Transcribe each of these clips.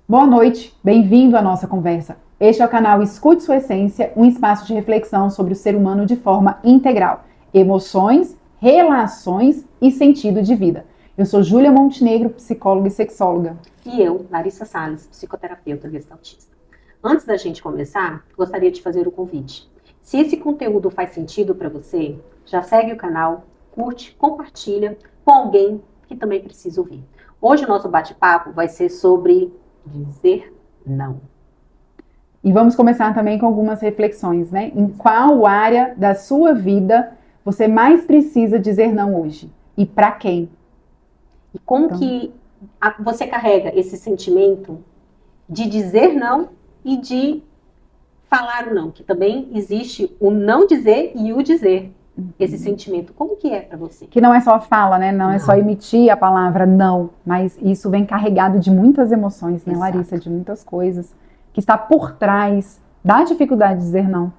Boa noite, bem-vindo à nossa conversa. Este é o canal Escute Sua Essência, um espaço de reflexão sobre o ser humano de forma integral, emoções, relações e sentido de vida. Eu sou Júlia Montenegro, psicóloga e sexóloga. E eu, Larissa Salles, psicoterapeuta gestaltista. Antes da gente começar, gostaria de fazer o convite. Se esse conteúdo faz sentido para você, já segue o canal, curte, compartilha com alguém que também precisa ouvir. Hoje o nosso bate-papo vai ser sobre dizer não. E vamos começar também com algumas reflexões, né? Em qual área da sua vida você mais precisa dizer não hoje? E para quem? E como que você carrega esse sentimento de dizer não e de falar o não, que também existe o não dizer e o dizer. Esse sentimento, como que é para você? Que não é só fala, né? Não é só emitir a palavra não, mas isso vem carregado de muitas emoções, né, Exato. Larissa? De muitas coisas que está por trás da dificuldade de dizer não.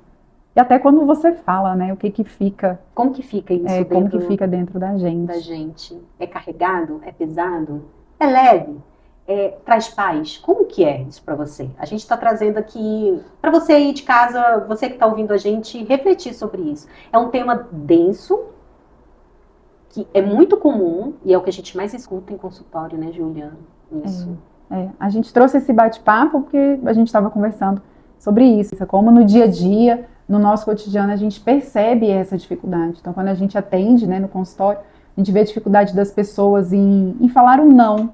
E até quando você fala, né? O que fica... Como que fica isso dentro como que fica dentro da gente? É carregado? É pesado? É leve? Traz paz? Como que é isso para você? A gente está trazendo aqui, para você aí de casa, você que está ouvindo a gente, refletir sobre isso. É um tema denso, que é muito comum, e é o que a gente mais escuta em consultório, né, Juliana? Isso. A gente trouxe esse bate-papo porque a gente estava conversando sobre isso, como no dia a dia, no nosso cotidiano, a gente percebe essa dificuldade. Então, quando a gente atende, né, no consultório, a gente vê a dificuldade das pessoas em falar um não,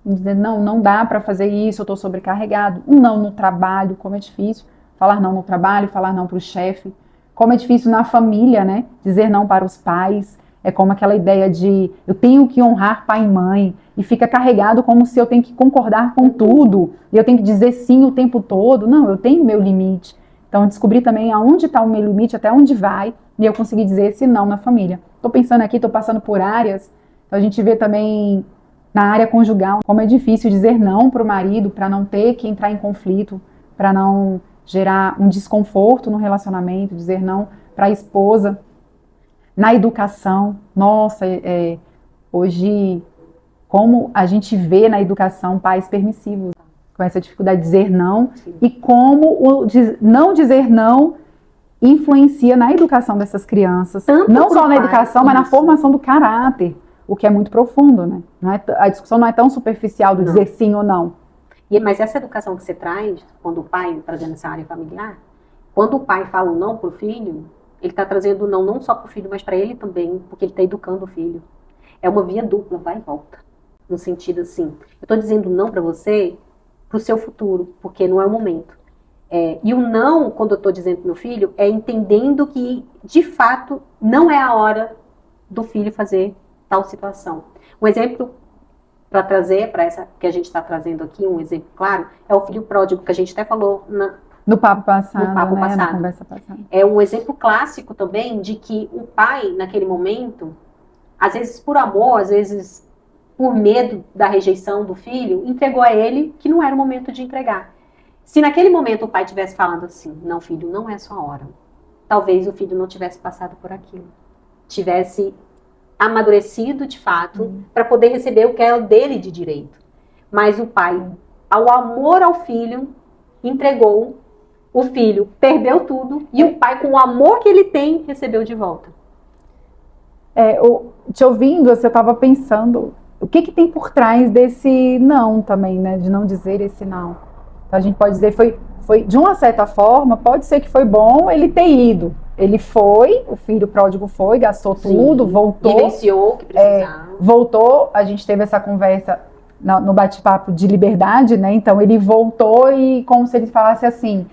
em dizer, não dá para fazer isso, eu estou sobrecarregado. Um não no trabalho, como é difícil falar não no trabalho, falar não para o chefe. Como é difícil na família, né, dizer não para os pais. É como aquela ideia de eu tenho que honrar pai e mãe, e fica carregado como se eu tenho que concordar com tudo, e eu tenho que dizer sim o tempo todo. Não, eu tenho meu limite. Então, descobrir também aonde está o meu limite, até onde vai, e eu conseguir dizer esse não na família. Estou pensando aqui, estou passando por áreas, então a gente vê também na área conjugal como é difícil dizer não para o marido, para não ter que entrar em conflito, para não gerar um desconforto no relacionamento, dizer não para a esposa. Na educação, nossa, hoje, como a gente vê na educação pais permissivos, com essa dificuldade de dizer não, sim, e como o não dizer não influencia na educação dessas crianças, tanto não só na educação, mas na formação do caráter, o que é muito profundo, né? A discussão não é tão superficial do dizer sim ou não. Mas essa educação que você traz, quando o pai, trazendo essa área familiar, quando o pai fala um não para o filho, ele está trazendo não só para o filho, mas para ele também, porque ele está educando o filho. É uma via dupla, vai e volta. No sentido assim, eu estou dizendo não para você, para o seu futuro, porque não é o momento. E o não, quando eu estou dizendo para o meu filho, é entendendo que, de fato, não é a hora do filho fazer tal situação. Um exemplo para trazer, para essa que a gente está trazendo aqui, um exemplo claro, é o filho pródigo, que a gente até falou no papo passado, no papo passado. Na conversa passada. É um exemplo clássico também de que o pai, naquele momento, às vezes por amor, às vezes por medo da rejeição do filho, entregou a ele que não era o momento de entregar. Se naquele momento o pai tivesse falando assim, não filho, não é sua hora, talvez o filho não tivesse passado por aquilo. Tivesse amadurecido de fato para poder receber o que é dele de direito. Mas o pai, ao amor ao filho, entregou. O filho perdeu tudo e o pai, com o amor que ele tem, recebeu de volta. Te ouvindo, você estava pensando o que tem por trás desse não também, né? De não dizer esse não. Então a gente pode dizer, foi de uma certa forma, pode ser que foi bom ele ter ido. Ele foi, o filho pródigo foi, gastou tudo, voltou. Vivenciou o que precisava. Voltou, a gente teve essa conversa no bate-papo de liberdade, né? Então ele voltou e como se ele falasse assim,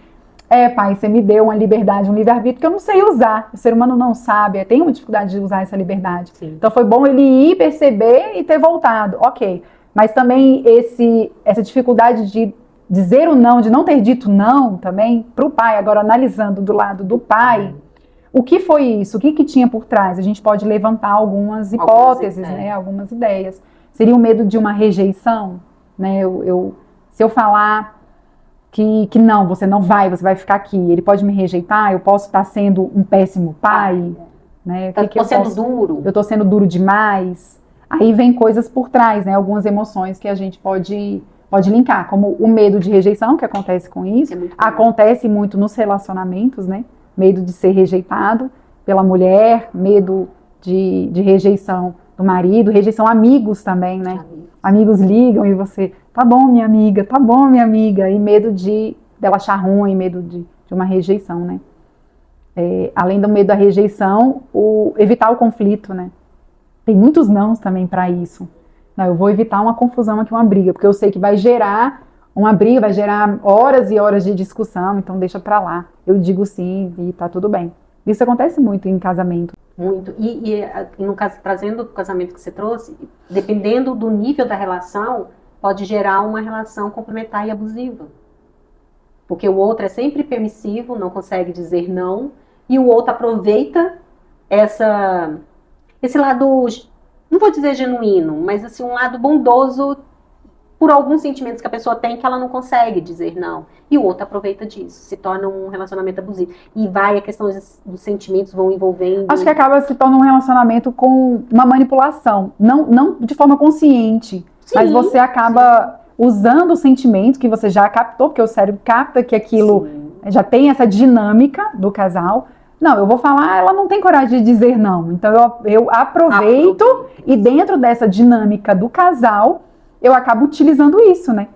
pai, você me deu uma liberdade, um livre-arbítrio que eu não sei usar. O ser humano não sabe, tem uma dificuldade de usar essa liberdade. Sim. Então foi bom ele ir, perceber e ter voltado. Ok. Mas também essa dificuldade de dizer o não, de não ter dito não também para o pai, agora analisando do lado do pai, o que foi isso? O que tinha por trás? A gente pode levantar algumas hipóteses, né? Algumas ideias. Seria o medo de uma rejeição? Né? Se eu falar que não, você não vai, você vai ficar aqui, ele pode me rejeitar, eu posso estar sendo um péssimo pai, né? Eu estou sendo duro. Eu estou sendo duro demais. Aí vem coisas por trás, né? Algumas emoções que a gente pode pode linkar, como o medo de rejeição, que acontece com isso, acontece muito nos relacionamentos, né? Medo de ser rejeitado pela mulher, medo de rejeição do marido, rejeição amigos também, né? Amigos ligam e você, tá bom, minha amiga, e medo dela achar ruim, medo de uma rejeição, né? Além do medo da rejeição, evitar o conflito, né? Tem muitos nãos também para isso. Não, eu vou evitar uma confusão aqui, uma briga, porque eu sei que vai gerar uma briga, vai gerar horas e horas de discussão, então deixa para lá. Eu digo sim e tá tudo bem. Isso acontece muito em casamento. Muito. E no caso, trazendo o casamento que você trouxe, dependendo do nível da relação, pode gerar uma relação complementar e abusiva. Porque o outro é sempre permissivo, não consegue dizer não, e o outro aproveita esse lado, não vou dizer genuíno, mas assim, um lado bondoso por alguns sentimentos que a pessoa tem que ela não consegue dizer não. E o outro aproveita disso, se torna um relacionamento abusivo. E a questão dos sentimentos vão envolvendo... Acho que acaba se tornando um relacionamento com uma manipulação, não de forma consciente, sim, mas você acaba usando os sentimentos que você já captou, porque o cérebro capta que aquilo já tem essa dinâmica do casal. Não, eu vou falar, ela não tem coragem de dizer não. Então eu aproveito e dentro dessa dinâmica do casal, eu acabo utilizando isso, né?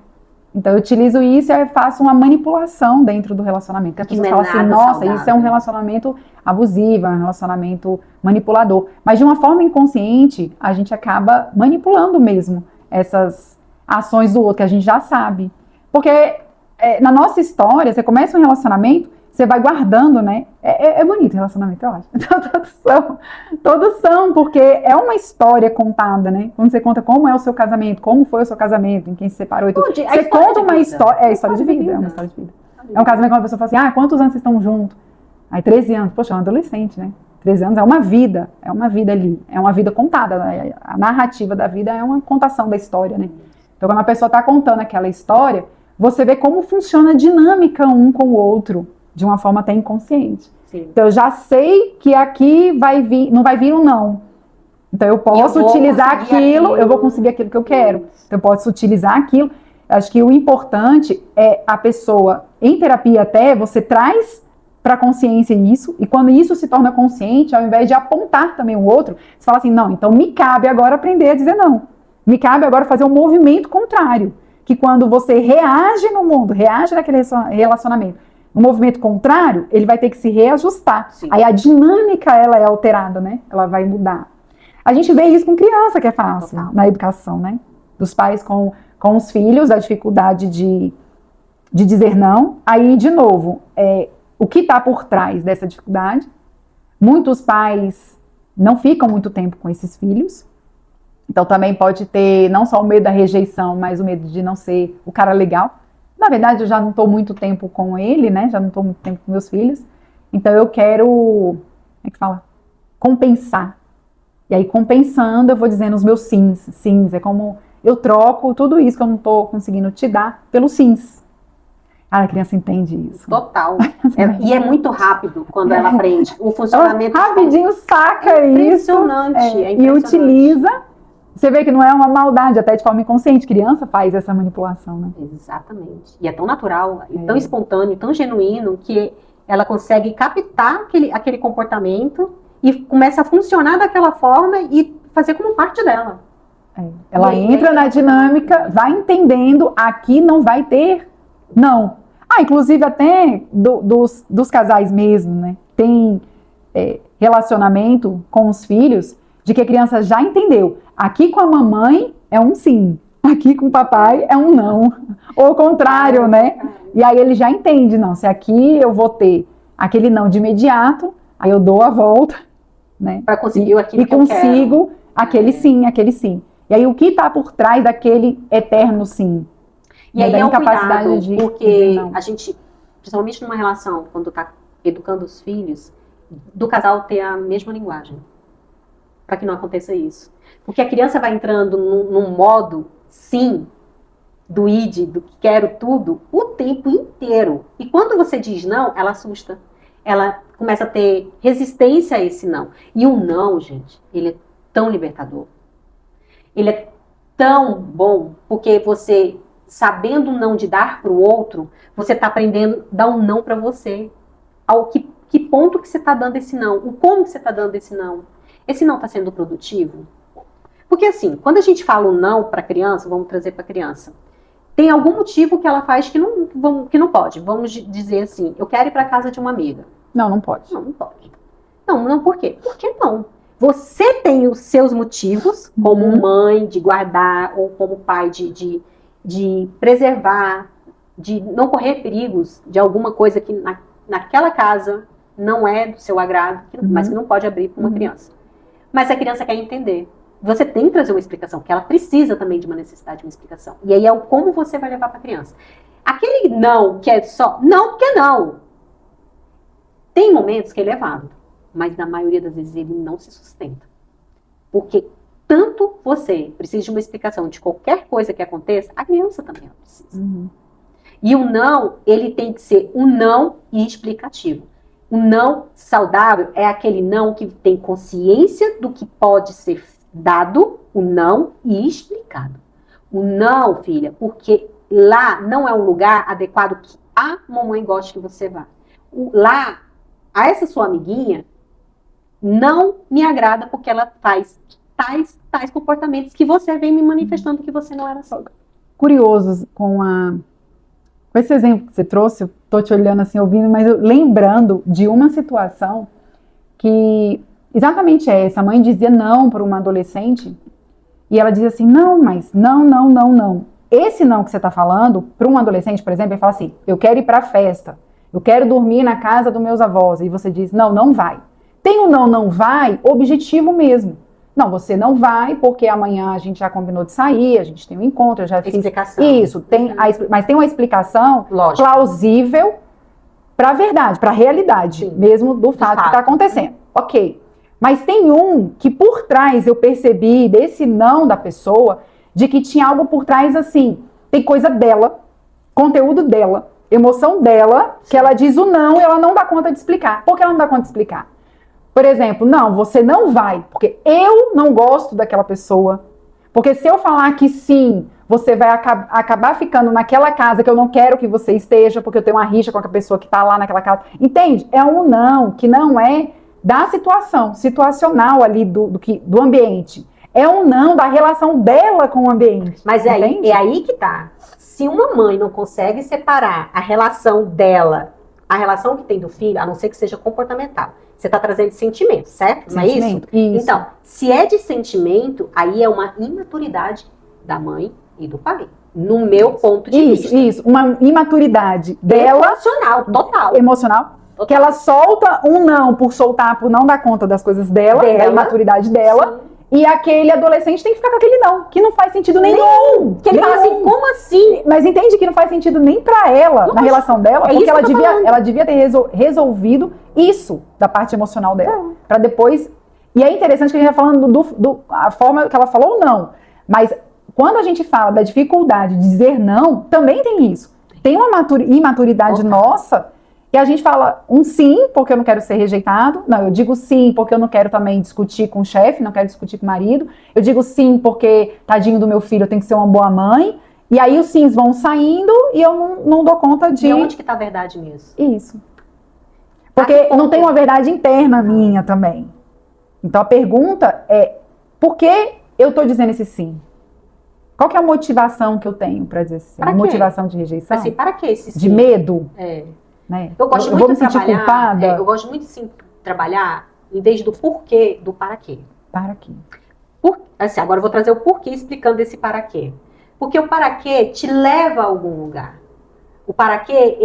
Então eu utilizo isso e eu faço uma manipulação dentro do relacionamento. Porque as pessoas falam assim, nossa, saudável. Isso é um relacionamento abusivo, é um relacionamento manipulador. Mas de uma forma inconsciente, a gente acaba manipulando mesmo essas ações do outro, que a gente já sabe. Porque na nossa história, você começa um relacionamento, você vai guardando, né? É bonito o relacionamento, eu acho. Todos são, porque é uma história contada, né? Quando você conta como é o seu casamento, como foi o seu casamento, em quem se separou e tudo. Você conta uma história, é história de vida, é uma história de vida. É um casamento que uma pessoa fala assim, quantos anos vocês estão juntos? Aí 13 anos, poxa, é um adolescente, né? 13 anos é uma vida ali, é uma vida contada, né? A narrativa da vida é uma contação da história, né? Então quando a pessoa está contando aquela história, você vê como funciona a dinâmica um com o outro, de uma forma até inconsciente. Sim. Então eu já sei que aqui não vai vir um não. Então eu posso utilizar aquilo, eu vou conseguir aquilo que eu quero. Então eu posso utilizar aquilo. Acho que o importante é a pessoa, em terapia até, você traz para a consciência isso, e quando isso se torna consciente, ao invés de apontar também o outro, você fala assim, não, então me cabe agora aprender a dizer não. Me cabe agora fazer um movimento contrário. Que quando você reage no mundo, reage naquele relacionamento, no movimento contrário, ele vai ter que se reajustar. Sim. Aí a dinâmica, ela é alterada, né? Ela vai mudar. A gente vê isso com criança, que é fácil, na educação, né? Dos pais com os filhos, a dificuldade de dizer não. Aí, de novo, o que está por trás dessa dificuldade? Muitos pais não ficam muito tempo com esses filhos. Então, também pode ter não só o medo da rejeição, mas o medo de não ser o cara legal. Na verdade, eu já não estou muito tempo com ele, né? Já não estou muito tempo com meus filhos. Então, eu quero, como é que fala? Compensar. E aí, compensando, eu vou dizendo os meus sims. Sims é como eu troco tudo isso que eu não estou conseguindo te dar pelo sims. A criança entende isso. Total. E é muito rápido quando ela aprende. O funcionamento... Ela rapidinho saca isso. Impressionante. E utiliza... Você vê que não é uma maldade, até de forma inconsciente. Criança faz essa manipulação, né? Exatamente. E é tão natural, tão espontâneo, tão genuíno, que ela consegue captar aquele comportamento e começa a funcionar daquela forma e fazer como parte dela. Ela entra na dinâmica, vai entendendo, aqui não vai ter não. Inclusive até dos casais mesmo, né? Tem relacionamento com os filhos, de que a criança já entendeu. Aqui com a mamãe é um sim, aqui com o papai é um não. Ou o contrário, né? E aí ele já entende, não, se aqui eu vou ter aquele não de imediato, aí eu dou a volta, né? Para conseguir aquilo que eu quero. E consigo aquele sim, aquele sim. E aí o que está por trás daquele eterno sim? E aí é o cuidado, porque a gente, principalmente numa relação, quando está educando os filhos, do casal ter a mesma linguagem. Para que não aconteça isso. Porque a criança vai entrando num modo sim, do id, do que quero tudo, o tempo inteiro. E quando você diz não, ela assusta. Ela começa a ter resistência a esse não. E o não, gente, ele é tão libertador. Ele é tão bom, porque você sabendo não de dar para o outro, você está aprendendo a dar um não para você. Ao que ponto que você está dando esse não? O como que você está dando esse não? Esse não está sendo produtivo? Porque assim, quando a gente fala um não para a criança, vamos trazer para a criança, tem algum motivo que ela faz que não pode. Vamos dizer assim, eu quero ir para casa de uma amiga. Não pode. Não pode. Não, por quê? Por que não? Você tem os seus motivos, como mãe, de guardar, ou como pai, de preservar, de não correr perigos de alguma coisa que naquela casa não é do seu agrado, mas que não pode abrir para uma criança. Mas a criança quer entender. Você tem que trazer uma explicação, porque ela precisa também de uma necessidade de uma explicação. E aí é o como você vai levar para a criança. Aquele não que é só, não porque não. Tem momentos que ele é válido, mas na maioria das vezes ele não se sustenta. Porque tanto você precisa de uma explicação de qualquer coisa que aconteça, a criança também precisa. E o não, ele tem que ser um não explicativo. O não saudável é aquele não que tem consciência do que pode ser dado, o não e explicado. O não, filha, porque lá não é um lugar adequado que a mamãe gosta que você vá. Lá, a essa sua amiguinha, não me agrada porque ela faz tais comportamentos que você vem me manifestando que você não era assim. Curiosos com esse exemplo que você trouxe, eu tô te olhando assim, ouvindo, mas lembrando de uma situação que exatamente é essa. A mãe dizia não para uma adolescente e ela dizia assim, não, mas não. Esse não que você está falando, para um adolescente, por exemplo, ele fala assim, eu quero ir para a festa, eu quero dormir na casa dos meus avós. E você diz, não vai. Tem o não vai, objetivo mesmo. Não, você não vai porque amanhã a gente já combinou de sair, a gente tem um encontro, eu já fiz isso. Mas tem uma explicação plausível para a verdade, para a realidade, mesmo do fato que está acontecendo. Ok. Mas tem um que por trás eu percebi desse não da pessoa, de que tinha algo por trás assim, tem coisa dela, conteúdo dela, emoção dela, que ela diz o não e ela não dá conta de explicar. Por que ela não dá conta de explicar? Por exemplo, não, você não vai, porque eu não gosto daquela pessoa. Porque se eu falar que sim, você vai acabar ficando naquela casa que eu não quero que você esteja, porque eu tenho uma rixa com a pessoa que está lá naquela casa. Entende? É um não, que não é da situacional ali do ambiente. É um não da relação dela com o ambiente. Mas é aí que tá. Se uma mãe não consegue separar a relação dela, a relação que tem do filho, a não ser que seja comportamental, você está trazendo sentimento, certo? Não é isso? Então, se é de sentimento, aí é uma imaturidade da mãe e do pai. No meu ponto de vista. Isso, uma imaturidade dela. Emocional, total. Emocional. Total. Que ela solta um não por soltar, por não dar conta das coisas dela. Da imaturidade dela. Sim. E aquele adolescente tem que ficar com aquele não, que não faz sentido nenhum. Que ele fala assim, como assim? Mas entende que não faz sentido nem pra ela, na relação dela, porque ela devia ter resolvido isso da parte emocional dela. Pra depois... E é interessante que a gente tá falando a forma que ela falou não. Mas quando a gente fala da dificuldade de dizer não, também tem isso. Tem uma imaturidade nossa... E a gente fala um sim, porque eu não quero ser rejeitado. Não, eu digo sim, porque eu não quero também discutir com o chefe, não quero discutir com o marido. Eu digo sim, porque, tadinho do meu filho, eu tenho que ser uma boa mãe. E aí os sims vão saindo e eu não dou conta de... E onde que tá a verdade nisso? Isso. Porque não tem uma verdade interna minha também. Então a pergunta é, por que eu tô dizendo esse sim? Qual que é a motivação que eu tenho para dizer sim? A motivação de rejeição? Assim, para que esse sim? De medo? Né? Eu gosto muito de trabalhar, eu gosto muito de trabalhar em vez do porquê, do para quê. Para quê? Assim, agora eu vou trazer o porquê explicando esse para quê. Porque o para quê te leva a algum lugar. O para quê,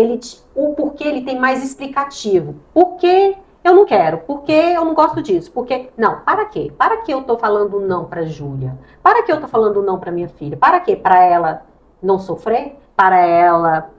o porquê ele tem mais explicativo. Por que eu não quero? Por que eu não gosto disso? Porque não, para quê? Para que eu tô falando não para Júlia? Para que eu tô falando não para minha filha? Para quê? Para ela não sofrer? Para ela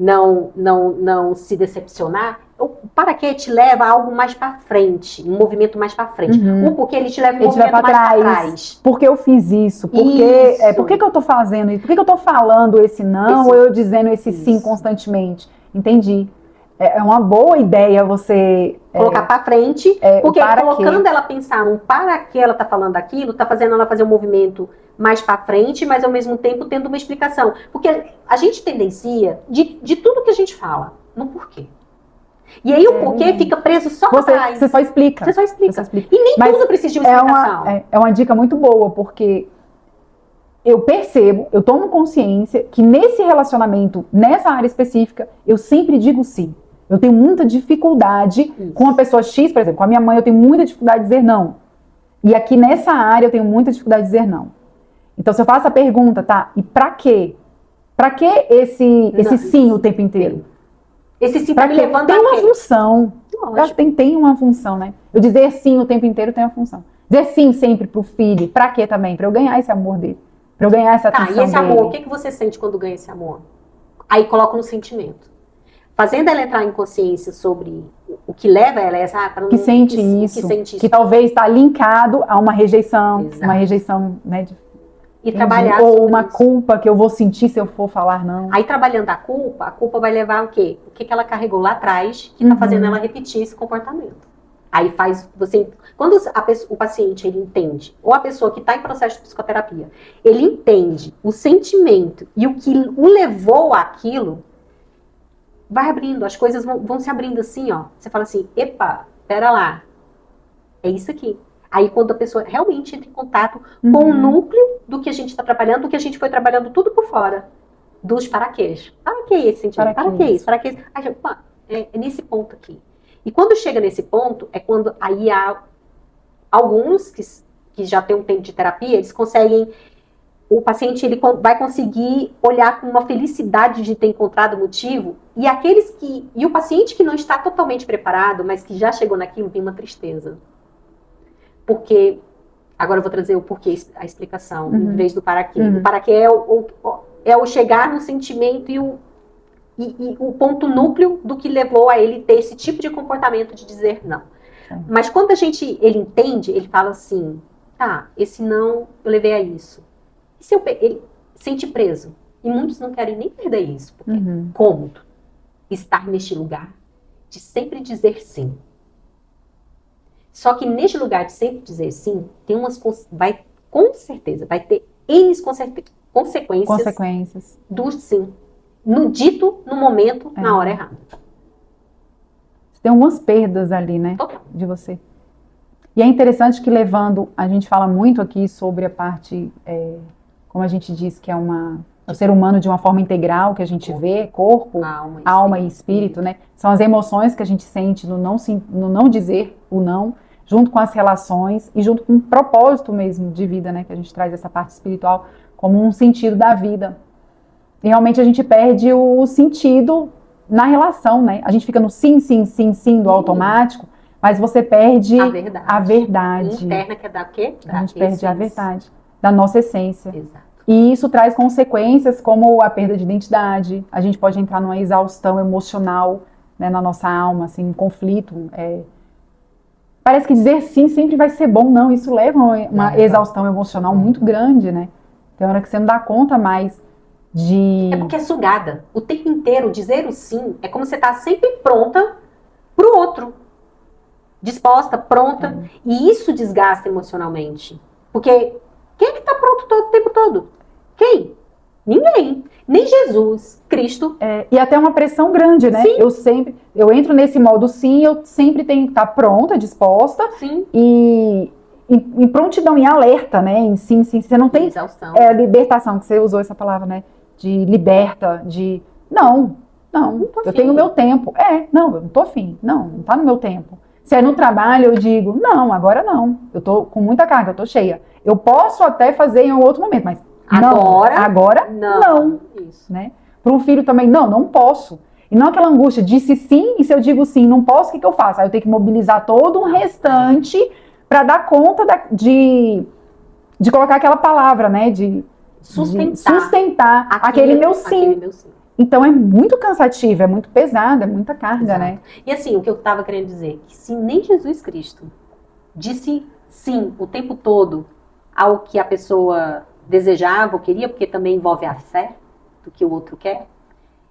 não se decepcionar? O para que te leva a algo mais para frente, um movimento mais para frente. O porquê ele te leva um movimento mais para trás. Por que eu fiz isso? Por que eu tô fazendo isso? Por que eu tô falando esse não ou eu dizendo esse sim constantemente? Entendi. É uma boa ideia você colocar para frente, porque para colocando ela pensar no para que ela tá falando aquilo, tá fazendo ela fazer um movimento mais para frente, mas ao mesmo tempo tendo uma explicação. Porque a gente tendencia de tudo que a gente fala, no porquê. E aí o porquê fica preso só para trás. Você só explica. Você só explica. E nem tudo precisa de uma explicação. É uma dica muito boa, porque eu percebo, eu tomo consciência que nesse relacionamento, nessa área específica, eu sempre digo sim. Eu tenho muita dificuldade com a pessoa X, por exemplo, com a minha mãe, eu tenho muita dificuldade de dizer não. E aqui nessa área eu tenho muita dificuldade de dizer não. Então, se eu faço a pergunta, tá, e pra quê? Pra que esse sim o tempo inteiro? Esse sim tá me levando tem uma quê? função. Tem uma função, né? Eu dizer sim o tempo inteiro tem uma função. Dizer sim sempre pro filho, pra quê também? Pra eu ganhar esse amor dele. Pra eu ganhar essa atenção e esse dele. amor, o que você sente quando ganha esse amor? Aí coloca um sentimento. Fazendo ela entrar em consciência sobre o que leva ela a essa... Que sente isso. Que talvez está linkado a uma rejeição. Exato. Uma rejeição, né? E trabalhar ou uma culpa que eu vou sentir se eu for falar não. Aí trabalhando a culpa vai levar o quê? O que ela carregou lá atrás que está fazendo ela repetir esse comportamento. Aí faz você... Quando o paciente ele entende, ou a pessoa que está em processo de psicoterapia, ele entende o sentimento e o que o levou àquilo, vai abrindo, as coisas vão se abrindo assim, ó. Você fala assim, epa, pera lá, é isso aqui. Aí quando a pessoa realmente entra em contato com o núcleo do que a gente está trabalhando, do que a gente foi trabalhando tudo por fora, dos paraquês. Para que esse sentimento? Para que isso? Para que isso? Aí, opa, é nesse ponto aqui. E quando chega nesse ponto, é quando aí há alguns que já têm um tempo de terapia, eles conseguem, o paciente ele vai conseguir olhar com uma felicidade de ter encontrado o motivo, e o paciente que não está totalmente preparado, mas que já chegou naquilo, tem uma tristeza. Porque, agora eu vou trazer o porquê, a explicação, em vez do para quê. O para quê é o chegar no sentimento e o ponto núcleo do que levou a ele ter esse tipo de comportamento de dizer não. Mas quando ele entende, ele fala assim, tá, esse não, eu levei a isso. E se ele sente preso? E muitos não querem nem perder isso, porque é cômodo estar neste lugar de sempre dizer sim. Só que neste lugar de sempre dizer sim, com certeza, vai ter N consequências do sim. Dito no momento, na hora errada. Tem algumas perdas ali, né? Total. De você. E é interessante que a gente fala muito aqui sobre a parte, como a gente diz, que é o ser humano de uma forma integral, que a gente vê, corpo, alma e espírito, né? São as emoções que a gente sente no não dizer o não, junto com as relações e junto com o propósito mesmo de vida, né? Que a gente traz essa parte espiritual como um sentido da vida. E realmente a gente perde o sentido na relação, né? A gente fica no sim, sim, sim, sim do automático, mas você perde a verdade. Interna que é da quê? A gente perde a verdade da nossa essência. Exato. E isso traz consequências como a perda de identidade. A gente pode entrar numa exaustão emocional, né, na nossa alma, assim, um conflito. Parece que dizer sim sempre vai ser bom. Não, isso leva a uma exaustão emocional muito grande, né? Tem hora que você não dá conta mais É porque é sugada. O tempo inteiro, dizer o sim, é como você tá sempre pronta pro outro. Disposta, pronta. E isso desgasta emocionalmente. Porque quem é que tá pronto o tempo todo? Quem? Ninguém. Nem Jesus, Cristo. E até uma pressão grande, né? Sim. Eu entro nesse modo sim, eu sempre tenho que estar pronta, disposta. Sim. E em prontidão, em alerta, né? Em sim, sim. Você não tem... Exaustão. Libertação, que você usou essa palavra, né? De liberta, de... Não eu tenho o meu tempo. Não, eu não tô afim. Não tá no meu tempo. Se é no trabalho, eu digo, não, agora não. Eu tô com muita carga, eu tô cheia. Eu posso até fazer em um outro momento, mas agora não. Isso. Né? Para um filho também, não posso. E não aquela angústia, disse sim, e se eu digo sim, não posso, o que eu faço? Aí eu tenho que mobilizar todo um restante para dar conta de colocar aquela palavra, né? De sustentar aquele meu sim. Então é muito cansativo, é muito pesado, é muita carga, né? E assim, o que eu estava querendo dizer, que se nem Jesus Cristo disse sim o tempo todo ao que a pessoa desejava ou queria, porque também envolve a fé do que o outro quer,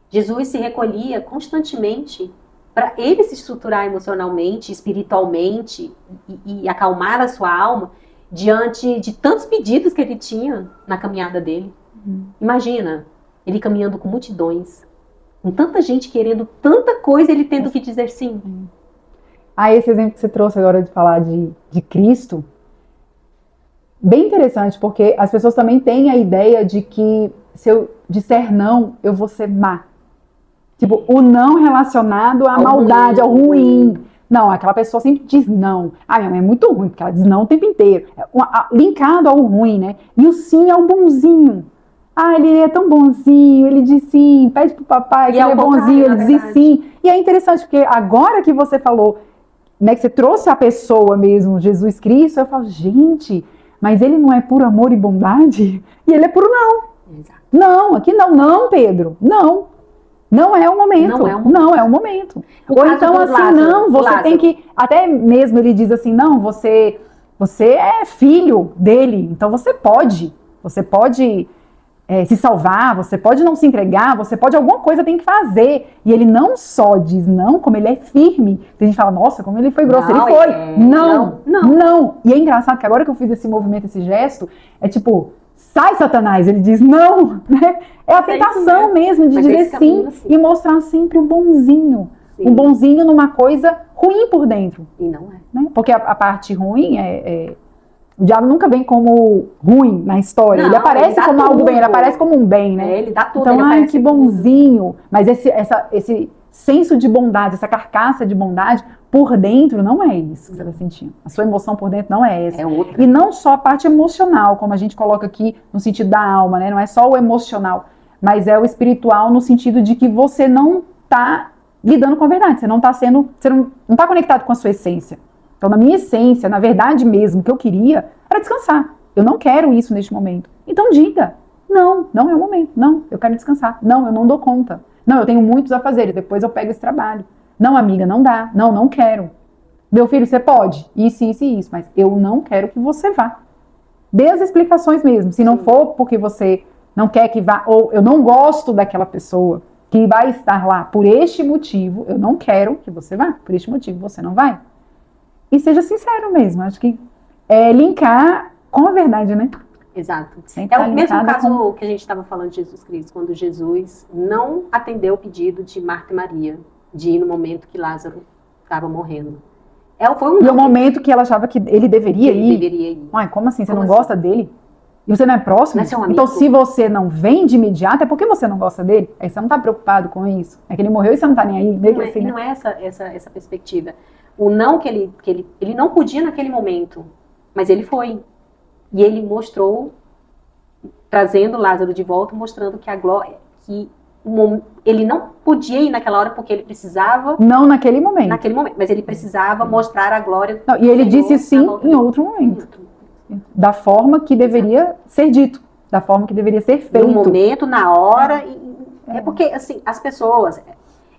Jesus se recolhia constantemente para ele se estruturar emocionalmente, espiritualmente e acalmar a sua alma diante de tantos pedidos que ele tinha na caminhada dele. Imagina, ele caminhando com multidões, com tanta gente querendo tanta coisa, ele tendo que dizer sim. Esse exemplo que você trouxe agora de falar de Cristo, bem interessante, porque as pessoas também têm a ideia de que se eu disser não, eu vou ser má. Tipo, o não relacionado à maldade, ao ruim. Não, aquela pessoa sempre diz não. Minha mãe é muito ruim, porque ela diz não o tempo inteiro. Linkado ao ruim, né? E o sim é o bonzinho. Ele é tão bonzinho, ele diz sim, pede pro papai, que ele é bonzinho, ele diz sim. E é interessante, porque agora que você falou, né, que você trouxe a pessoa mesmo, Jesus Cristo, eu falo, gente, mas ele não é por amor e bondade? E ele é por não. Exato. Não, aqui não, Pedro, não. Não é o momento. Não é o momento. Ou então assim, Lázaro, não, você tem que... Até mesmo ele diz assim, não, você é filho dele, então você pode se salvar, você pode não se entregar, você pode, alguma coisa tem que fazer. E ele não só diz não, como ele é firme. A gente fala, nossa, como ele foi grosso. Ele foi, não. E é engraçado que agora que eu fiz esse movimento, esse gesto, é tipo... Sai, Satanás! Ele diz não, né? É a tentação mesmo de dizer sim e mostrar sempre o bonzinho. Sim. Um bonzinho numa coisa ruim por dentro. E não é. Né? Porque a parte ruim o diabo nunca vem como ruim na história. Não, ele aparece como algo bem, ele aparece como um bem, né? Ele dá tudo. Então, que bonzinho. Mas esse senso de bondade, essa carcaça de bondade, por dentro não é isso que você está sentindo. A sua emoção por dentro não é essa. É outra. E não só a parte emocional, como a gente coloca aqui no sentido da alma, né? Não é só o emocional, mas é o espiritual no sentido de que você não está lidando com a verdade, você não está conectado com a sua essência. Então, na minha essência, na verdade mesmo, o que eu queria era descansar. Eu não quero isso neste momento. Então diga, não é o momento. Não, eu quero descansar. Não, eu não dou conta. Não, eu tenho muitos a fazer, depois eu pego esse trabalho. Não, amiga, não dá. Não quero. Meu filho, você pode. Isso, mas eu não quero que você vá. Dê as explicações mesmo. Se não for porque você não quer que vá, ou eu não gosto daquela pessoa que vai estar lá por este motivo, eu não quero que você vá. Por este motivo, você não vai. E seja sincero mesmo. Acho que é linkar com a verdade, né? Exato. É o mesmo caso que a gente estava falando de Jesus Cristo, quando Jesus não atendeu o pedido de Marta e Maria de ir no momento que Lázaro estava morrendo. Foi no momento que ela achava que ele deveria ir? Ele deveria ir. Como assim? Você não gosta dele? E você não é próximo? Não é seu amigo? Então, se você não vem de imediato, é porque você não gosta dele? Aí você não está preocupado com isso? É que ele morreu e você não está nem aí? Não é essa perspectiva. O não que ele não podia naquele momento, mas ele foi. E ele mostrou, trazendo Lázaro de volta, mostrando que a glória, ele não podia ir naquela hora porque ele precisava... Não naquele momento. Mas ele precisava mostrar a glória... Não, e ele disse sim em outro momento. Da forma que deveria ser dito. Da forma que deveria ser feito. No momento, na hora. É porque, assim, as pessoas,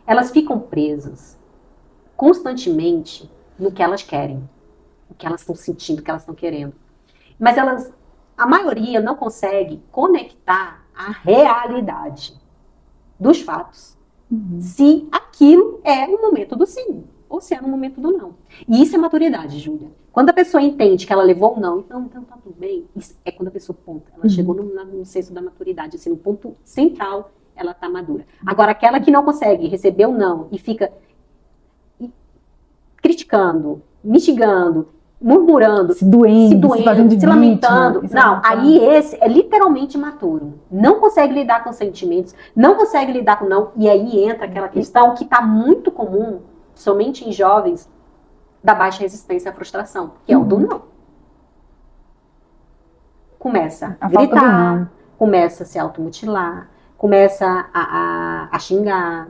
elas ficam presas constantemente no que elas querem. O que elas estão sentindo, o que elas estão querendo. Mas a maioria não consegue conectar a realidade dos fatos. Se aquilo é no momento do sim, ou se é no momento do não. E isso é maturidade, Júlia. Quando a pessoa entende que ela levou um não, então tá tudo bem, isso é quando a pessoa ela chegou no senso da maturidade, assim, no ponto central, ela tá madura. Agora, aquela que não consegue receber o não e fica criticando, mitigando, murmurando, se doendo, se lamentando. Não, aí esse é literalmente imaturo. Não consegue lidar com sentimentos, não consegue lidar com não. E aí entra aquela questão que está muito comum, somente em jovens, da baixa resistência à frustração, que é o do não. Começa a gritar, começa a se automutilar, começa a xingar.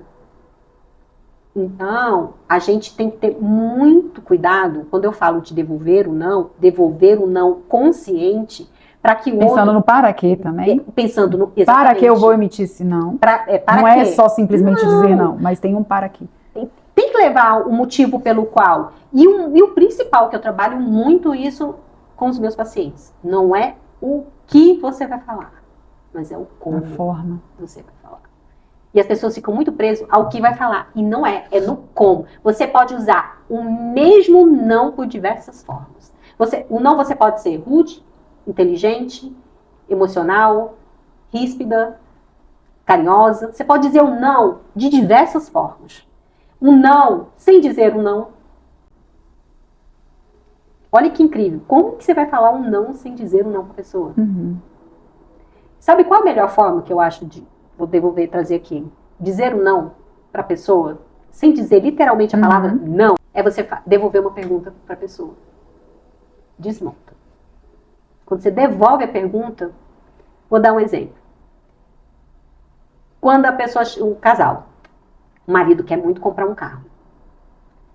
Então, a gente tem que ter muito cuidado, quando eu falo de devolver o não consciente, para que o outro... Pensando no para quê também. Pensando no... Exatamente. Para que eu vou emitir esse não? Não é só simplesmente dizer não, mas tem um para quê. Tem que levar o motivo pelo qual... E o principal, que eu trabalho muito isso com os meus pacientes, não é o que você vai falar, mas é o como a forma. você vai falar. E as pessoas ficam muito presas ao que vai falar. E não é, é no como. Você pode usar o mesmo não por diversas formas. O não você pode ser rude, inteligente, emocional, ríspida, carinhosa. Você pode dizer o não de diversas formas. Um não sem dizer um não. Olha que incrível. Como que você vai falar um não sem dizer um não para a pessoa? Sabe qual a melhor forma que eu acho de... Vou devolver e trazer aqui. Dizer um não para a pessoa, sem dizer literalmente a palavra não, é você devolver uma pergunta para a pessoa. Desmonta. Quando você devolve a pergunta, vou dar um exemplo. Quando a pessoa, o casal, o marido quer muito comprar um carro.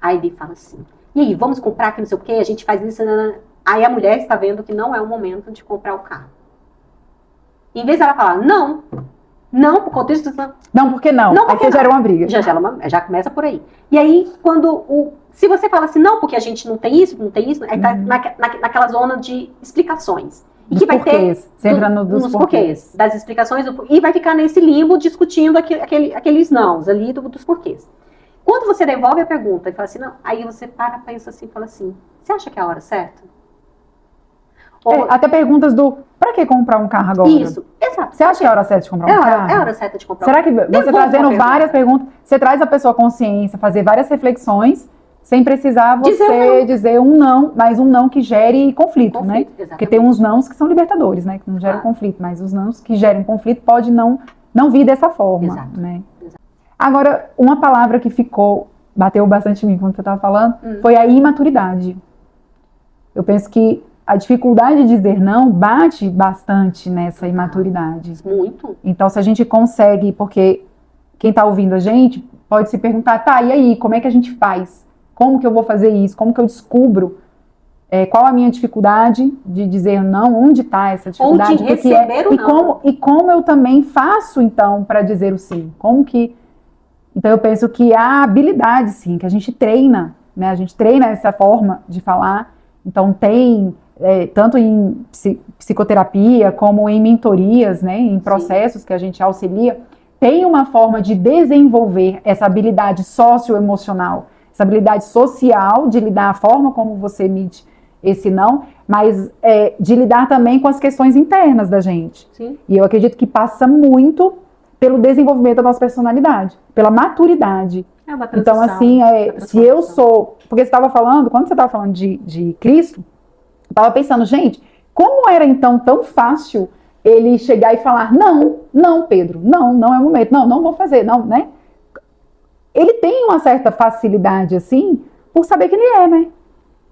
Aí ele fala assim, e aí, vamos comprar aqui não sei o quê, a gente faz isso. Aí a mulher está vendo que não é o momento de comprar o carro. Em vez dela falar, não, por contexto... Não, porque não? Não, porque aí você gera uma briga. Já começa por aí. E aí, se você fala assim, não, porque a gente não tem isso, aí tá naquela zona de explicações. E que vai ter... Você entra nos porquês. Das explicações, e vai ficar nesse limbo discutindo aqueles nãos ali dos porquês. Quando você devolve a pergunta e fala assim, não, aí você pensa assim, fala assim, você acha que é a hora certa? Até perguntas pra que comprar um carro agora? Isso, exato. Você acha que é a hora certa de comprar um carro? É a hora certa de comprar um carro. Será que você trazendo várias perguntas, você traz a pessoa à consciência, fazer várias reflexões, sem precisar você dizer um não, mas um não que gere conflito, né? Exatamente. Porque tem uns nãos que são libertadores, né? Que não geram conflito, mas os nãos que gerem conflito pode não vir dessa forma, exato. Né? Exato. Agora, uma palavra que bateu bastante em mim quando você estava falando, foi a imaturidade. Eu penso que a dificuldade de dizer não bate bastante nessa imaturidade. Muito. Então, se a gente consegue, porque quem está ouvindo a gente pode se perguntar, tá, e aí, como é que a gente faz? Como que eu vou fazer isso? Como que eu descubro? Qual a minha dificuldade de dizer não? Onde está essa dificuldade? Ou de receber o não. E como eu também faço, então, para dizer o sim? Então, eu penso que a habilidade, sim, que a gente treina, né? A gente treina essa forma de falar. Então, tem, tanto em psicoterapia, como em mentorias, né? Em processos que a gente auxilia, tem uma forma de desenvolver essa habilidade socioemocional, essa habilidade social de lidar a forma como você emite esse não, mas de lidar também com as questões internas da gente. Sim. E eu acredito que passa muito pelo desenvolvimento da nossa personalidade, pela maturidade. Uma transição. Então, assim, se eu sou... Porque você estava falando, quando você estava falando de Cristo, eu estava pensando, gente, como era então tão fácil ele chegar e falar, não, Pedro, não é o momento, não vou fazer, não, né? Ele tem uma certa facilidade, assim, por saber quem ele é, né?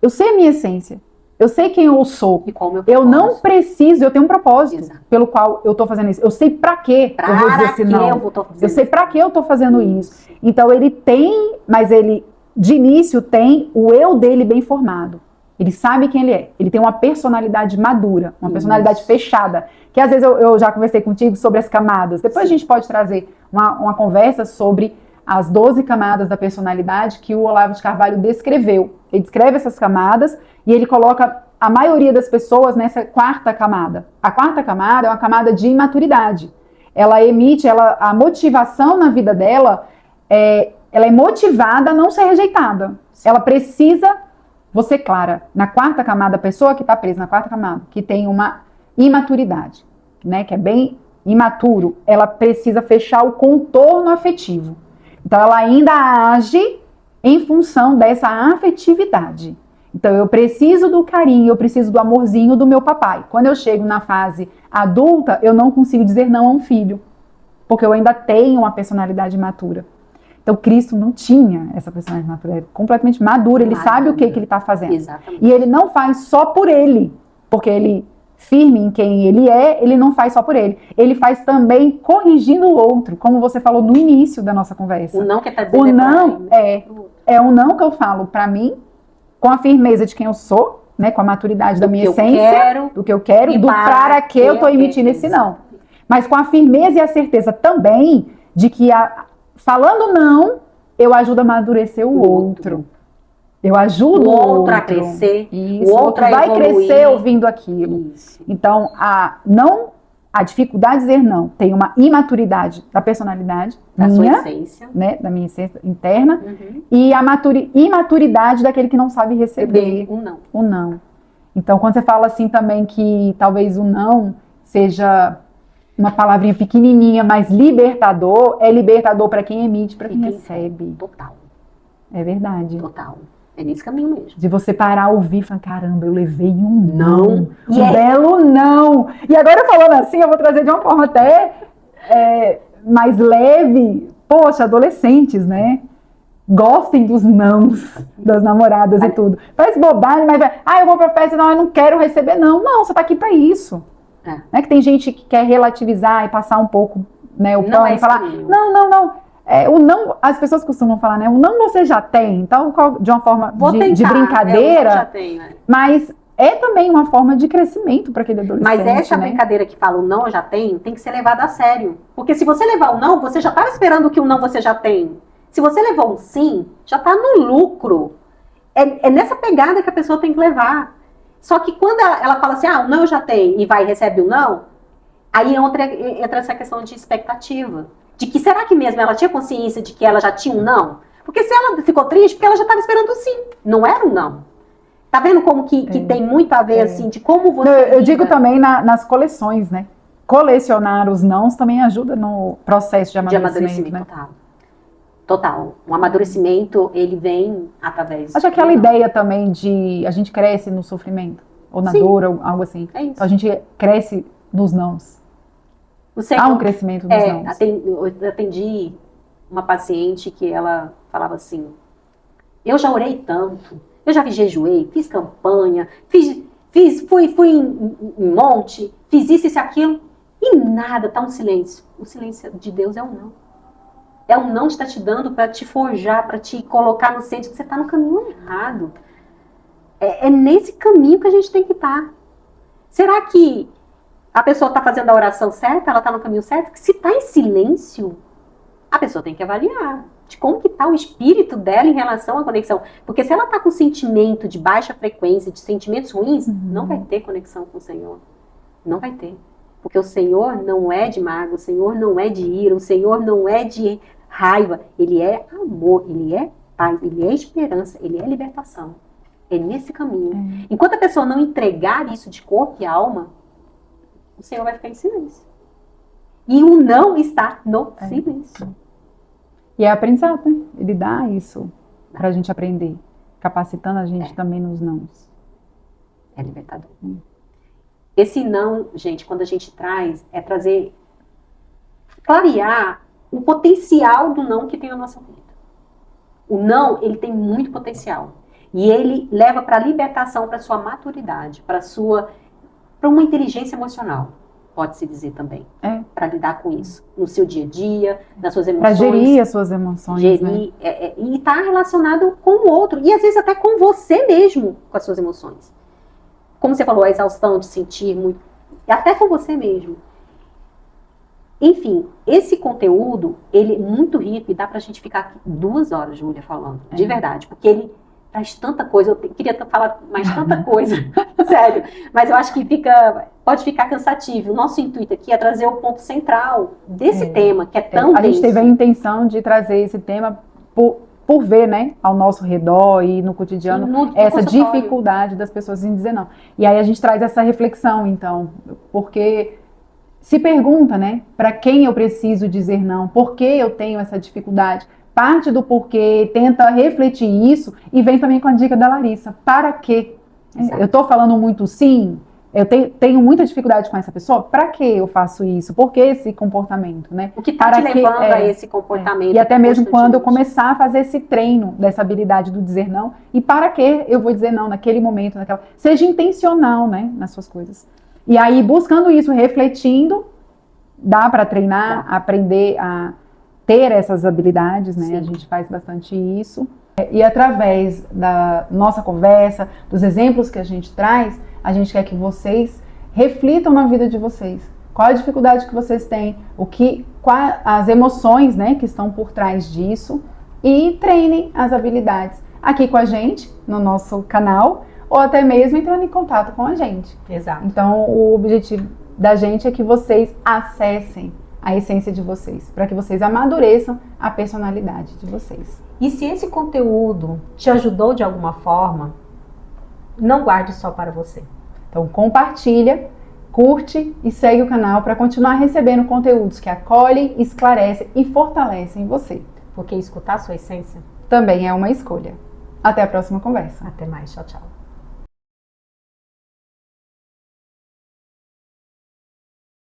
Eu sei a minha essência. Eu sei quem eu sou. E qual o meu propósito. Eu não preciso, eu tenho um propósito. Exato. Pelo qual eu estou fazendo isso. Eu sei pra quê eu vou dizer esse não. Eu sei pra que eu estou fazendo isso. Então ele tem, mas ele de início tem o eu dele bem formado. Ele sabe quem ele é. Ele tem uma personalidade madura, uma personalidade fechada. Que às vezes eu já conversei contigo sobre as camadas. Depois a gente pode trazer uma conversa sobre as 12 camadas da personalidade que o Olavo de Carvalho descreveu. Ele descreve essas camadas e ele coloca a maioria das pessoas nessa quarta camada. A quarta camada é uma camada de imaturidade. Ela emite, a motivação na vida dela, ela é motivada a não ser rejeitada. Ela precisa, vou ser clara, na quarta camada, a pessoa que está presa na quarta camada, que tem uma imaturidade, né, que é bem imaturo, ela precisa fechar o contorno afetivo. Então, ela ainda age em função dessa afetividade. Então, eu preciso do carinho, eu preciso do amorzinho do meu papai. Quando eu chego na fase adulta, eu não consigo dizer não a um filho, porque eu ainda tenho uma personalidade matura. Então, Cristo não tinha essa personalidade matura, é completamente maduro, ele sabe o que ele está fazendo. Exatamente. E ele não faz só por ele, porque ele, firme em quem ele é, ele não faz só por ele. Ele faz também corrigindo o outro, como você falou no início da nossa conversa. O não que está dizendo o não é um não que eu falo para mim, com a firmeza de quem eu sou, né, com a maturidade da minha essência, do que eu quero, do para que eu estou emitindo esse não. Mas com a firmeza e a certeza também de que, falando não, eu ajudo a amadurecer o outro. Eu ajudo o outro a crescer. Isso, o outro vai evoluir. crescer ouvindo aquilo. Isso. Então, não a dificuldade de dizer não tem uma imaturidade da personalidade Da sua minha, essência. né, da minha essência interna, Uhum. e a imaturidade daquele que não sabe receber Um não. o não. Então, quando você fala assim também que talvez o não seja uma palavrinha pequenininha, mas libertador, é libertador para quem emite, para quem recebe. Total. É verdade. Total. É nesse caminho mesmo. De você parar, ouvir e falar, caramba, eu levei um Não. um belo não. E agora falando assim, eu vou trazer de uma forma até mais leve. Poxa, adolescentes, né? Gostem dos nãos das namoradas e tudo. Faz bobagem, mas eu vou pra festa, não, eu não quero receber não. Não, você tá aqui pra isso. Né? Que tem gente que quer relativizar e passar um pouco, né, o pano e falar, não. O não, as pessoas costumam falar, né? O não você já tem, então de uma forma de brincadeira, já tenho, mas é também uma forma de crescimento para aquele adolescente. Mas essa brincadeira que fala o não eu já tenho, tem que ser levada a sério. Porque se você levar o não, você já estava esperando que o não você já tem. Se você levou um sim, já está no lucro. É nessa pegada que a pessoa tem que levar. Só que quando ela fala assim, o não eu já tenho, e vai e recebe o não, aí entra essa questão de expectativa. De que será que mesmo ela tinha consciência de que ela já tinha um não? Porque se ela ficou triste, porque ela já estava esperando o sim. Não era um não. Tá vendo como que tem muito a ver, assim, de como você... Eu digo também nas coleções, né? Colecionar os nãos também ajuda no processo de amadurecimento, né? Total. O amadurecimento, ele vem através... Acho aquela ideia também de a gente cresce no sofrimento, ou na dor, ou algo assim. É isso. Então a gente cresce nos nãos. Há um crescimento nos nãos. Eu atendi uma paciente que ela falava assim, eu já orei tanto, eu já jejuei, fiz campanha, fui em monte, fiz isso e aquilo, e nada, tá um silêncio. O silêncio de Deus é um não. É um não que está te dando para te forjar, para te colocar no centro que você está no caminho errado. É nesse caminho que a gente tem que estar. Será que a pessoa está fazendo a oração certa, ela está no caminho certo? Que se está em silêncio, a pessoa tem que avaliar de como que está o espírito dela em relação à conexão. Porque se ela está com sentimento de baixa frequência, de sentimentos ruins, não vai ter conexão com o Senhor. Não vai ter. Porque o Senhor não é de mágoa, o Senhor não é de ira, o Senhor não é de raiva. Ele é amor, ele é paz, ele é esperança, ele é libertação. É nesse caminho. Enquanto a pessoa não entregar isso de corpo e alma, o Senhor vai ficar em silêncio. E o não está no silêncio. E é aprendizado, né? Ele dá isso pra gente aprender, capacitando a gente também nos nãos. É libertador. Esse não, gente, quando a gente traz, é trazer, clarear o potencial do não que tem na nossa vida. O não, ele tem muito potencial. E ele leva para a libertação, para a sua maturidade, para uma inteligência emocional, pode-se dizer também. Para lidar com isso. No seu dia a dia, nas suas emoções. Para gerir as suas emoções. Gerir, né? E está relacionado com o outro. E às vezes até com você mesmo, com as suas emoções. Como você falou, a exaustão de sentir muito. Até com você mesmo. Enfim, esse conteúdo, ele é muito rico e dá pra gente ficar aqui 2 horas, Júlia, falando. De verdade. Porque ele traz tanta coisa. Eu queria falar mais tanta coisa. Sério. Mas eu acho que pode ficar cansativo. O nosso intuito aqui é trazer o ponto central desse tema, que é tão denso. A gente teve a intenção de trazer esse tema por ver, né, ao nosso redor e no cotidiano, essa dificuldade das pessoas em dizer não. E aí a gente traz essa reflexão, então, porque se pergunta, né, para quem eu preciso dizer não, por que eu tenho essa dificuldade, parte do porquê, tenta refletir isso e vem também com a dica da Larissa, para quê? Exato. Eu estou falando muito sim, eu tenho muita dificuldade com essa pessoa, para que eu faço isso? Por que esse comportamento, né? O que está te levando a esse comportamento? E até mesmo quando eu começar a fazer esse treino dessa habilidade do dizer não, e para que eu vou dizer não naquele momento, seja intencional, né, nas suas coisas. E aí, buscando isso, refletindo, dá para treinar, aprender a ter essas habilidades, né? Sim. A gente faz bastante isso. E através da nossa conversa, dos exemplos que a gente traz, a gente quer que vocês reflitam na vida de vocês. Qual a dificuldade que vocês têm, quais as emoções, né, que estão por trás disso, e treinem as habilidades aqui com a gente, no nosso canal, ou até mesmo entrando em contato com a gente. Exato. Então, o objetivo da gente é que vocês acessem a essência de vocês, para que vocês amadureçam a personalidade de vocês. E se esse conteúdo te ajudou de alguma forma, não guarde só para você. Então compartilha, curte e segue o canal para continuar recebendo conteúdos que acolhem, esclarecem e fortalecem você. Porque escutar a sua essência também é uma escolha. Até a próxima conversa. Até mais, tchau, tchau.